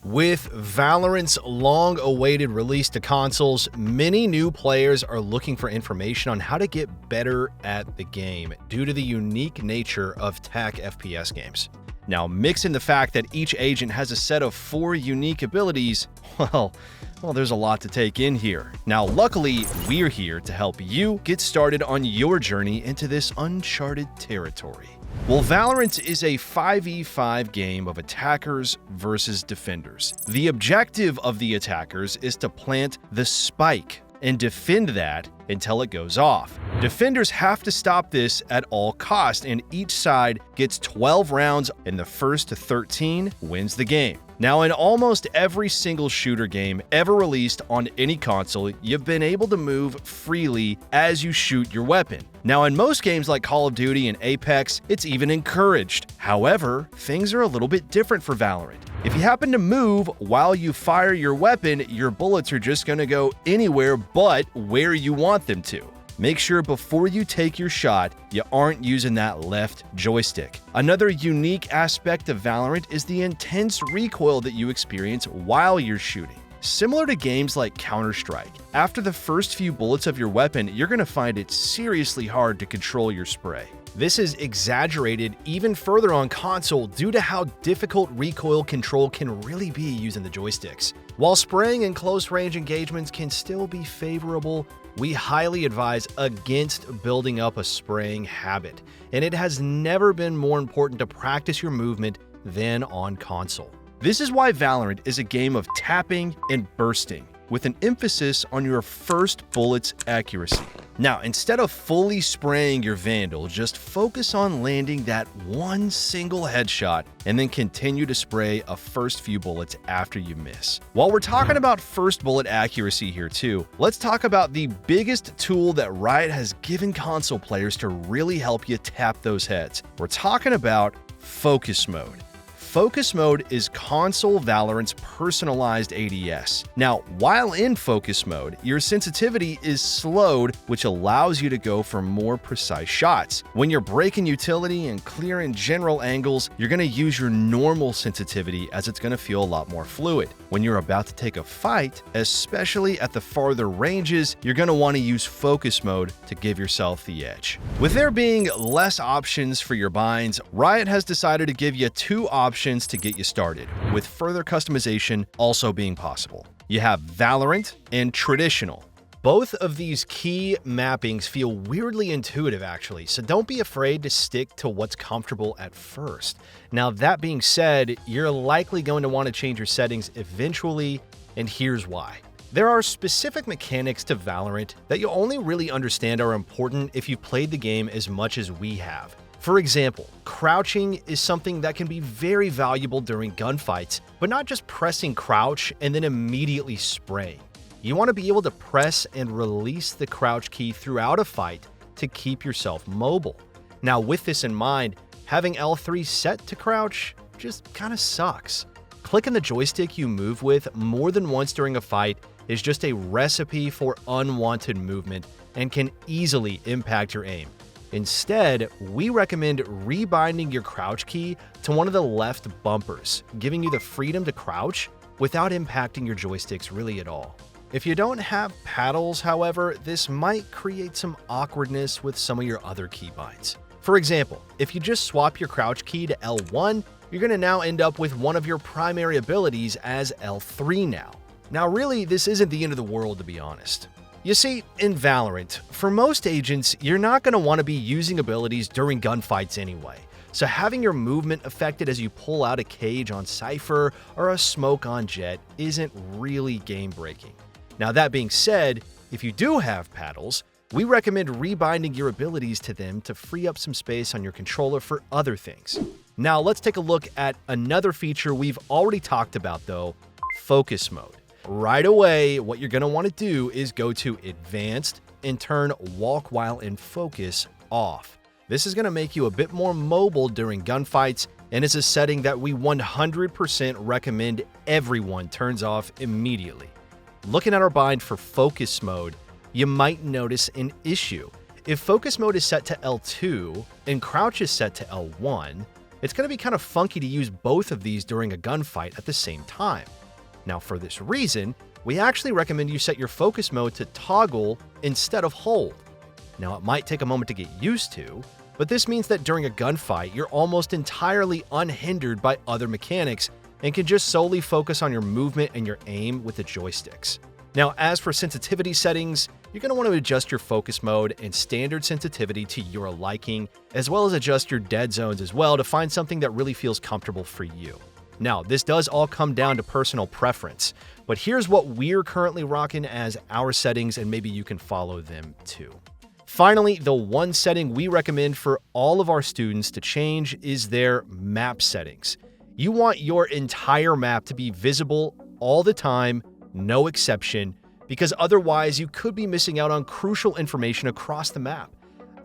With Valorant's long-awaited release to consoles, many new players are looking for information on how to get better at the game due to the unique nature of tech FPS games. Now, mix in the fact that each agent has a set of 4 unique abilities, well, there's a lot to take in here. Now, luckily, we're here to help you get started on your journey into this uncharted territory. Well, Valorant is a 5v5 game of attackers versus defenders. The objective of the attackers is to plant the spike and defend that until it goes off. Defenders have to stop this at all costs, and each side gets 12 rounds, and the first to 13 wins the game. Now, in almost every single shooter game ever released on any console, you've been able to move freely as you shoot your weapon. Now, in most games like Call of Duty and Apex, it's even encouraged. However, things are a little bit different for Valorant. If you happen to move while you fire your weapon, your bullets are just going to go anywhere but where you want them to. Make sure before you take your shot, you aren't using that left joystick. Another unique aspect of Valorant is the intense recoil that you experience while you're shooting. Similar to games like Counter-Strike, after the first few bullets of your weapon, you're going to find it seriously hard to control your spray. This is exaggerated even further on console due to how difficult recoil control can really be using the joysticks. While spraying in close-range engagements can still be favorable, we highly advise against building up a spraying habit, and it has never been more important to practice your movement than on console. This is why Valorant is a game of tapping and bursting, with an emphasis on your first bullet's accuracy. Now, instead of fully spraying your Vandal, just focus on landing that one single headshot and then continue to spray a first few bullets after you miss. While we're talking about first bullet accuracy here too, let's talk about the biggest tool that Riot has given console players to really help you tap those heads. We're talking about Focus Mode. Focus Mode is console Valorant's personalized ADS. Now, while in Focus Mode, your sensitivity is slowed, which allows you to go for more precise shots. When you're breaking utility and clearing general angles, you're going to use your normal sensitivity as it's going to feel a lot more fluid. When you're about to take a fight, especially at the farther ranges, you're going to want to use Focus Mode to give yourself the edge. With there being less options for your binds, Riot has decided to give you 2 options to get you started, with further customization also being possible. You have Valorant and Traditional. Both of these key mappings feel weirdly intuitive actually, so don't be afraid to stick to what's comfortable at first. Now, that being said, you're likely going to want to change your settings eventually, and here's why. There are specific mechanics to Valorant that you'll only really understand are important if you've played the game as much as we have. For example, crouching is something that can be very valuable during gunfights, but not just pressing crouch and then immediately spraying. You want to be able to press and release the crouch key throughout a fight to keep yourself mobile. Now, with this in mind, having L3 set to crouch just kind of sucks. Clicking the joystick you move with more than once during a fight is just a recipe for unwanted movement and can easily impact your aim. Instead, we recommend rebinding your crouch key to one of the left bumpers, giving you the freedom to crouch without impacting your joysticks really at all. If you don't have paddles, however, this might create some awkwardness with some of your other keybinds. For example, if you just swap your crouch key to L1, you're going to now end up with one of your primary abilities as L3 now. Now, really, this isn't the end of the world, to be honest. You see, in Valorant, for most agents, you're not going to want to be using abilities during gunfights anyway, so having your movement affected as you pull out a cage on Cypher or a smoke on Jet isn't really game-breaking. Now, that being said, if you do have paddles, we recommend rebinding your abilities to them to free up some space on your controller for other things. Now, let's take a look at another feature we've already talked about though, Focus Mode. Right away, what you're going to want to do is go to Advanced and turn Walk While in Focus off. This is going to make you a bit more mobile during gunfights, and is a setting that we 100% recommend everyone turns off immediately. Looking at our bind for Focus Mode, you might notice an issue. If Focus Mode is set to L2 and Crouch is set to L1, it's going to be kind of funky to use both of these during a gunfight at the same time. Now, for this reason, we actually recommend you set your focus mode to toggle instead of hold. Now, it might take a moment to get used to, but this means that during a gunfight, you're almost entirely unhindered by other mechanics and can just solely focus on your movement and your aim with the joysticks. Now, as for sensitivity settings, you're going to want to adjust your focus mode and standard sensitivity to your liking, as well as adjust your dead zones as well to find something that really feels comfortable for you. Now, this does all come down to personal preference, but here's what we're currently rocking as our settings, and maybe you can follow them too. Finally, the one setting we recommend for all of our students to change is their map settings. You want your entire map to be visible all the time, no exception, because otherwise you could be missing out on crucial information across the map.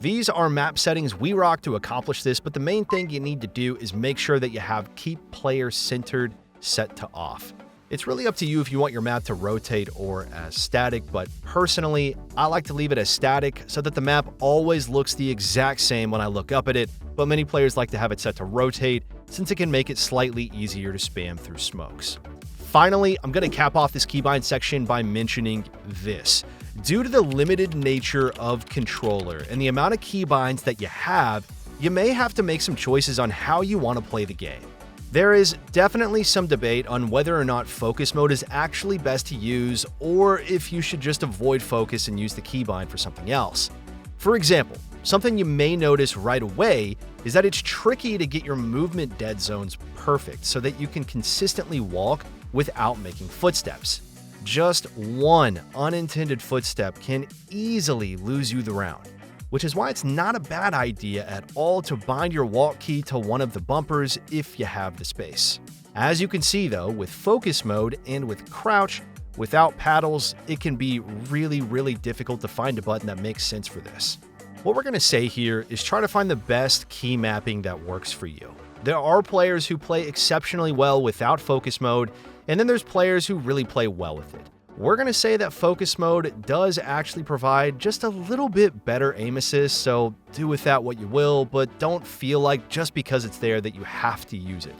These are map settings we rock to accomplish this, but the main thing you need to do is make sure that you have keep player centered set to off. It's really up to you if you want your map to rotate or as static, but personally, I like to leave it as static so that the map always looks the exact same when I look up at it, but many players like to have it set to rotate since it can make it slightly easier to spam through smokes. Finally, I'm going to cap off this keybind section by mentioning this. Due to the limited nature of controller and the amount of keybinds that you have, you may have to make some choices on how you want to play the game. There is definitely some debate on whether or not focus mode is actually best to use, or if you should just avoid focus and use the keybind for something else. For example, something you may notice right away is that it's tricky to get your movement dead zones perfect so that you can consistently walk without making footsteps. Just one unintended footstep can easily lose you the round, which is why it's not a bad idea at all to bind your walk key to one of the bumpers if you have the space. As you can see though, with focus mode and with crouch, without paddles, it can be really difficult to find a button that makes sense for this. What we're going to say here is try to find the best key mapping that works for you. There are players who play exceptionally well without focus mode, and then there's players who really play well with it. We're going to say that focus mode does actually provide just a little bit better aim assist, so do with that what you will, but don't feel like just because it's there that you have to use it.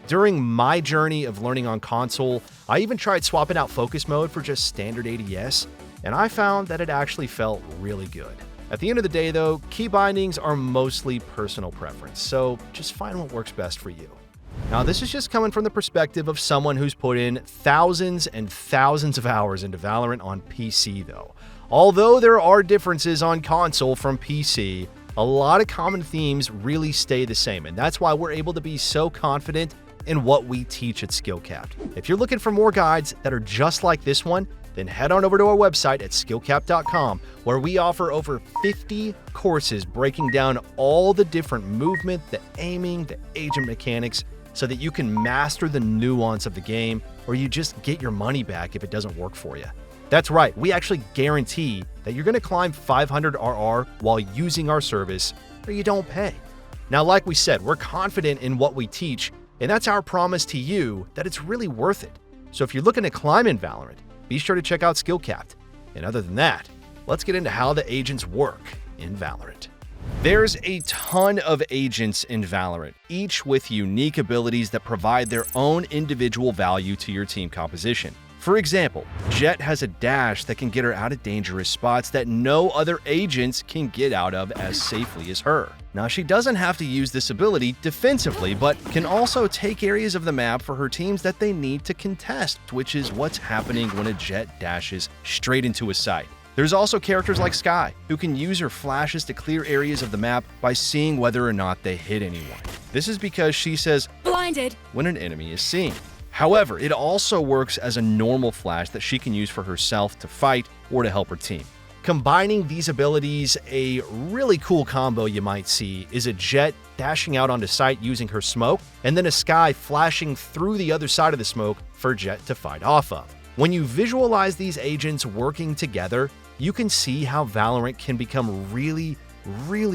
During my journey of learning on console, I even tried swapping out focus mode for just standard ADS, and I found that it actually felt really good. At the end of the day though, key bindings are mostly personal preference, so just find what works best for you. Now, this is just coming from the perspective of someone who's put in thousands and thousands of hours into Valorant on PC though. Although there are differences on console from PC, a lot of common themes really stay the same, and that's why we're able to be so confident in what we teach at SkillCapped. If you're looking for more guides that are just like this one, then head on over to our website at SkillCapped.com, where we offer over 50 courses breaking down all the different movement, the aiming, the agent mechanics, so that you can master the nuance of the game, or you just get your money back if it doesn't work for you. That's right, we actually guarantee that you're going to climb 500 RR while using our service, or you don't pay. Now, like we said, we're confident in what we teach, and that's our promise to you that it's really worth it. So if you're looking to climb in Valorant, be sure to check out SkillCapped. And other than that, let's get into how the agents work in Valorant. There's a ton of agents in Valorant, each with unique abilities that provide their own individual value to your team composition. For example, Jett has a dash that can get her out of dangerous spots that no other agents can get out of as safely as her. Now, she doesn't have to use this ability defensively, but can also take areas of the map for her teams that they need to contest, which is what's happening when a Jett dashes straight into a site. There's also characters like Skye, who can use her flashes to clear areas of the map by seeing whether or not they hit anyone. This is because she says, "Blinded," when an enemy is seen. However, it also works as a normal flash that she can use for herself to fight or to help her team. Combining these abilities, a really cool combo you might see is a Jett dashing out onto site using her smoke, and then a Skye flashing through the other side of the smoke for Jett to fight off of. When you visualize these agents working together, you can see how Valorant can become really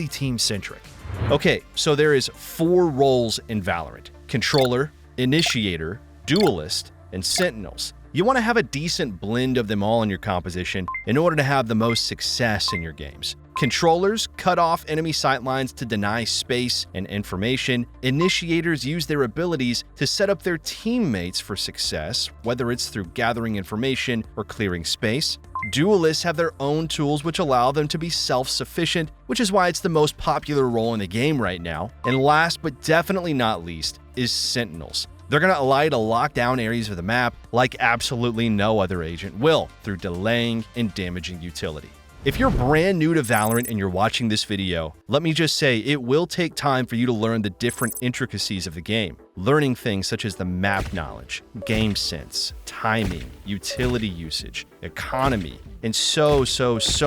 team-centric. Okay, so there is 4 roles in Valorant: Controller, Initiator, Duelist, and Sentinels. You want to have a decent blend of them all in your composition in order to have the most success in your games. Controllers cut off enemy sightlines to deny space and information. Initiators use their abilities to set up their teammates for success, whether it's through gathering information or clearing space. Duelists have their own tools which allow them to be self-sufficient, which is why it's the most popular role in the game right now. And last but definitely not least is Sentinels. They're going to allow you to lock down areas of the map like absolutely no other agent will, through delaying and damaging utility. If you're brand new to Valorant and you're watching this video, let me just say it will take time for you to learn the different intricacies of the game. Learning things such as the map knowledge, game sense, timing, utility usage, economy, and so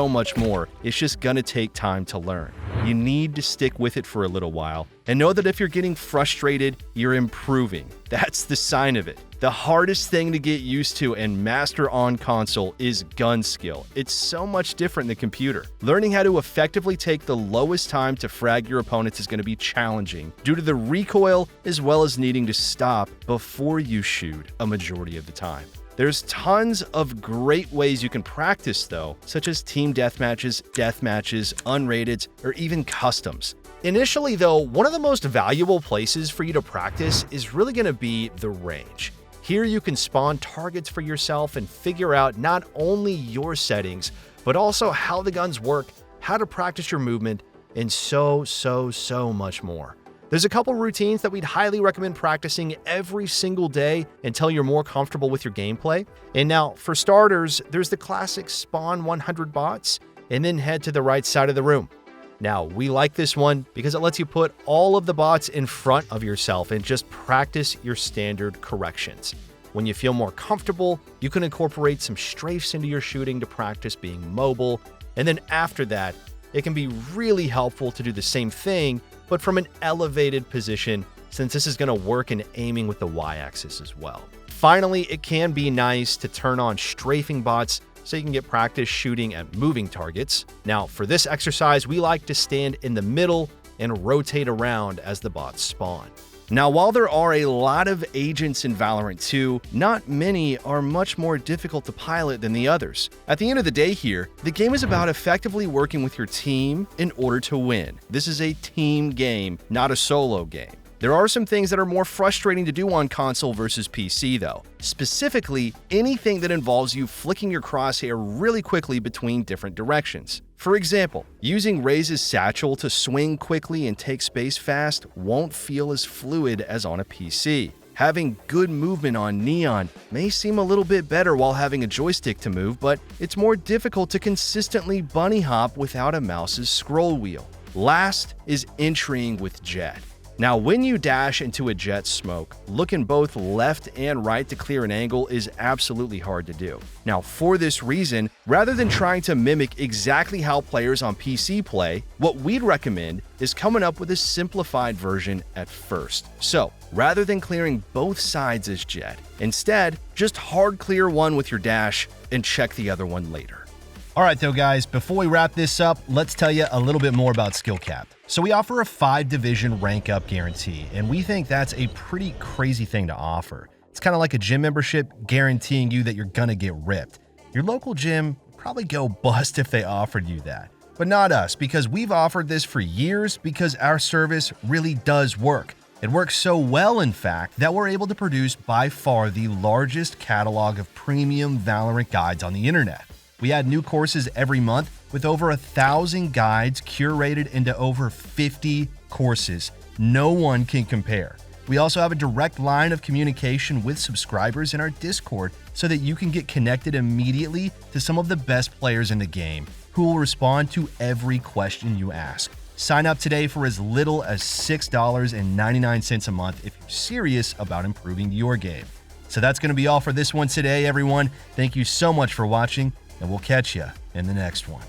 much more. It's just gonna take time to learn. You need to stick with it for a little while and know that if you're getting frustrated, you're improving. That's the sign of it. The hardest thing to get used to and master on console is gun skill. It's so much different than computer. Learning how to effectively take the lowest time to frag your opponents is going to be challenging due to the recoil as well as needing to stop before you shoot a majority of the time. There's tons of great ways you can practice though, such as team deathmatches, unrated, or even customs. Initially though, one of the most valuable places for you to practice is really going to be the range. Here you can spawn targets for yourself and figure out not only your settings, but also how the guns work, how to practice your movement, and so much more. There's a couple routines that we'd highly recommend practicing every single day until you're more comfortable with your gameplay. And now, for starters, there's the classic spawn 100 bots and then head to the right side of the room. Now, we like this one because it lets you put all of the bots in front of yourself and just practice your standard corrections. When you feel more comfortable, you can incorporate some strafes into your shooting to practice being mobile. And then after that, it can be really helpful to do the same thing, but from an elevated position, since this is going to work in aiming with the Y-axis as well. Finally, it can be nice to turn on strafing bots so you can get practice shooting at moving targets. Now, for this exercise, we like to stand in the middle and rotate around as the bots spawn. Now, while there are a lot of agents in Valorant 2, not many are much more difficult to pilot than the others. At the end of the day here, the game is about effectively working with your team in order to win. This is a team game, not a solo game. There are some things that are more frustrating to do on console versus PC though. Specifically, anything that involves you flicking your crosshair really quickly between different directions. For example, using Raze's satchel to swing quickly and take space fast won't feel as fluid as on a PC. Having good movement on Neon may seem a little bit better while having a joystick to move, but it's more difficult to consistently bunny hop without a mouse's scroll wheel. Last is entering with Jet. Now, when you dash into a jet smoke, looking both left and right to clear an angle is absolutely hard to do. Now, for this reason, rather than trying to mimic exactly how players on PC play, what we'd recommend is coming up with a simplified version at first. So, rather than clearing both sides as jet, instead, just hard clear one with your dash and check the other one later. All right, though, guys, before we wrap this up, let's tell you a little bit more about SkillCapped. So we offer a 5-division rank up guarantee, and we think that's a pretty crazy thing to offer. It's kind of like a gym membership guaranteeing you that you're gonna get ripped. Your local gym would probably go bust if they offered you that. But not us, because we've offered this for years because our service really does work. It works so well, in fact, that we're able to produce by far the largest catalog of premium Valorant guides on the internet. We add new courses every month with over 1,000 guides curated into over 50 courses. No one can compare. We also have a direct line of communication with subscribers in our Discord so that you can get connected immediately to some of the best players in the game who will respond to every question you ask. Sign up today for as little as $6.99 a month if you're serious about improving your game. So that's going to be all for this one today, everyone. Thank you so much for watching, and we'll catch you in the next one.